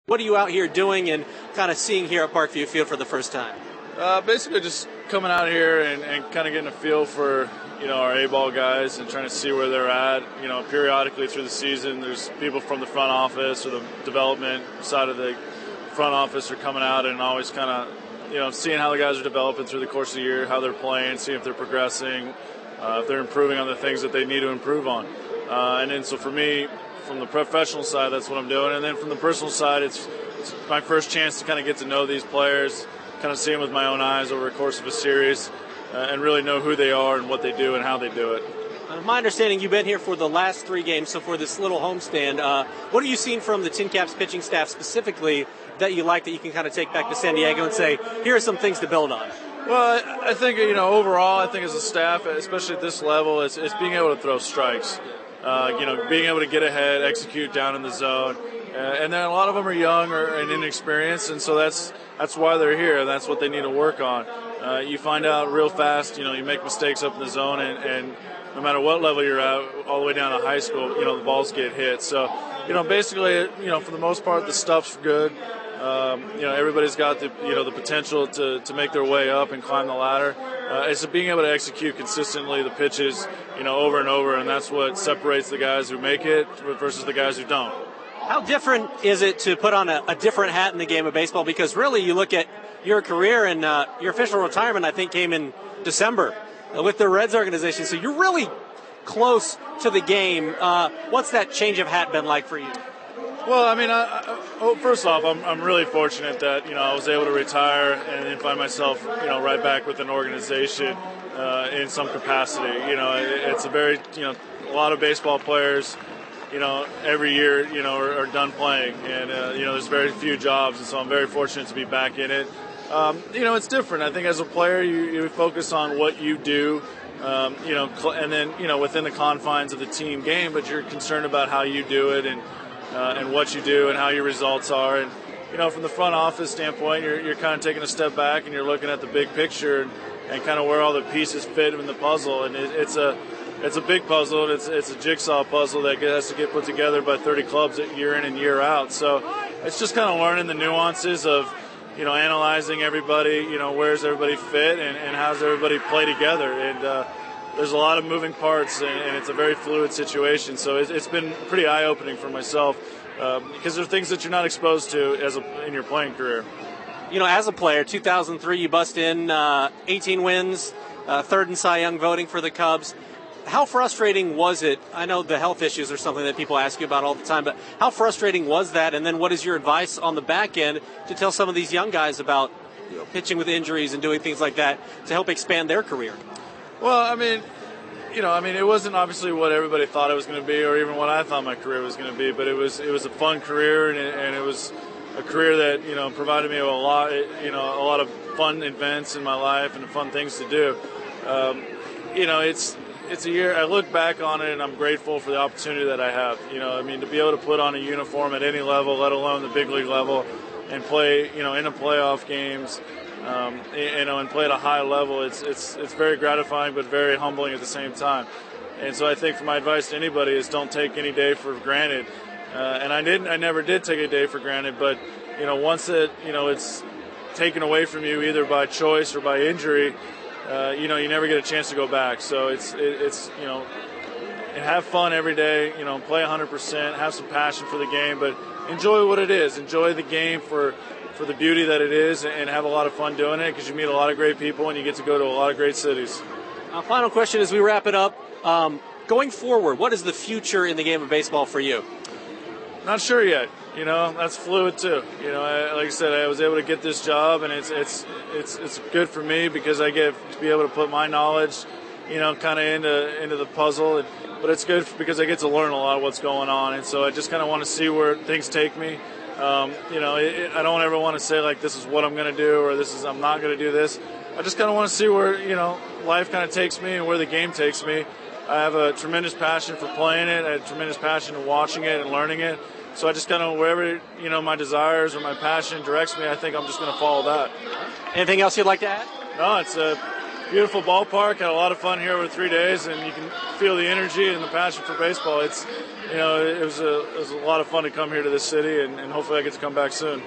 What are you out here doing and kind of seeing here at Parkview Field for the first time? Basically just coming out here and kind of getting a feel for, our A-ball guys and trying to see where they're at. Periodically through the season, there's people from the front office or the development side of the front office are coming out and always kind of, seeing how the guys are developing through the course of the year, how they're playing, seeing if they're progressing, if they're improving on the things that they need to improve on. And then so for me, from the professional side, that's what I'm doing. And then from the personal side, it's my first chance to kind of get to know these players, kind of see them with my own eyes over the course of a series, and really know who they are and what they do and how they do it. My understanding, you've been here for the last 3 games, so for this little homestand, what have you seen from the Tin Caps pitching staff specifically that you like that you can kind of take back to San Diego and say, here are some things to build on? Well, I think, overall, I think as a staff, especially at this level, it's being able to throw strikes. Being able to get ahead, execute down in the zone. And then a lot of them are young and inexperienced, and so that's why they're here, and that's what they need to work on. You find out real fast, you make mistakes up in the zone, and no matter what level you're at, all the way down to high school, the balls get hit. So, basically, for the most part, the stuff's good. Everybody's got the potential to make their way up and climb the ladder. It's being able to execute consistently the pitches, over and over, and that's what separates the guys who make it versus the guys who don't. How different is it to put on a different hat in the game of baseball? Because really, you look at your career and your official retirement, I think, came in December with the Reds organization. So you're really close to the game. What's that change of hat been like for you? Well, I mean, first off, I'm really fortunate that I was able to retire and then find myself right back with an organization in some capacity. It's a very a lot of baseball players every year are done playing, and there's very few jobs, and so I'm very fortunate to be back in it. It's different. I think as a player, you focus on what you do. And then within the confines of the team game, but you're concerned about how you do it and what you do and how your results are. And from the front office standpoint, you're kind of taking a step back and you're looking at the big picture and kind of where all the pieces fit in the puzzle. And it's a big puzzle. And it's a jigsaw puzzle that has to get put together by 30 clubs year in and year out. So it's just kind of learning the nuances of analyzing everybody. Where's everybody fit and how does everybody play together. And there's a lot of moving parts, and it's a very fluid situation. So it's been pretty eye-opening for myself because there are things that you're not exposed to in your playing career. As a player, 2003, you bust in 18 wins, third in Cy Young voting for the Cubs. How frustrating was it? I know the health issues are something that people ask you about all the time, but how frustrating was that? And then what is your advice on the back end to tell some of these young guys about pitching with injuries and doing things like that to help expand their career? Well, it wasn't obviously what everybody thought it was going to be, or even what I thought my career was going to be. But it was a fun career, and it was a career that provided me a lot of fun events in my life and fun things to do. It's a year. I look back on it, and I'm grateful for the opportunity that I have. To be able to put on a uniform at any level, let alone the big league level, and play in the playoff games. And play at a high level, it's very gratifying but very humbling at the same time. And so I think my advice to anybody is don't take any day for granted. And I never did take a day for granted, but once it's taken away from you either by choice or by injury, you never get a chance to go back. So it's and have fun every day, play 100%, have some passion for the game, but enjoy what it is. Enjoy the game for the beauty that it is, and have a lot of fun doing it because you meet a lot of great people and you get to go to a lot of great cities. Final question as we wrap it up. Going forward, what is the future in the game of baseball for you? Not sure yet. That's fluid too. Like I said, I was able to get this job, and it's good for me because I get to be able to put my knowledge, kind of into the puzzle. But it's good because I get to learn a lot of what's going on, and so I just kind of want to see where things take me. I don't ever want to say like this is what I'm going to do or I'm not going to do this. I just kind of want to see where life kind of takes me and where the game takes me. I have a tremendous passion for playing it. I have a tremendous passion for watching it and learning it. So I just kind of wherever my desires or my passion directs me, I think I'm just going to follow that. Anything else you'd like to add? No, it's beautiful ballpark. Had a lot of fun here over 3 days, and you can feel the energy and the passion for baseball. It was a lot of fun to come here to this city, and hopefully I get to come back soon.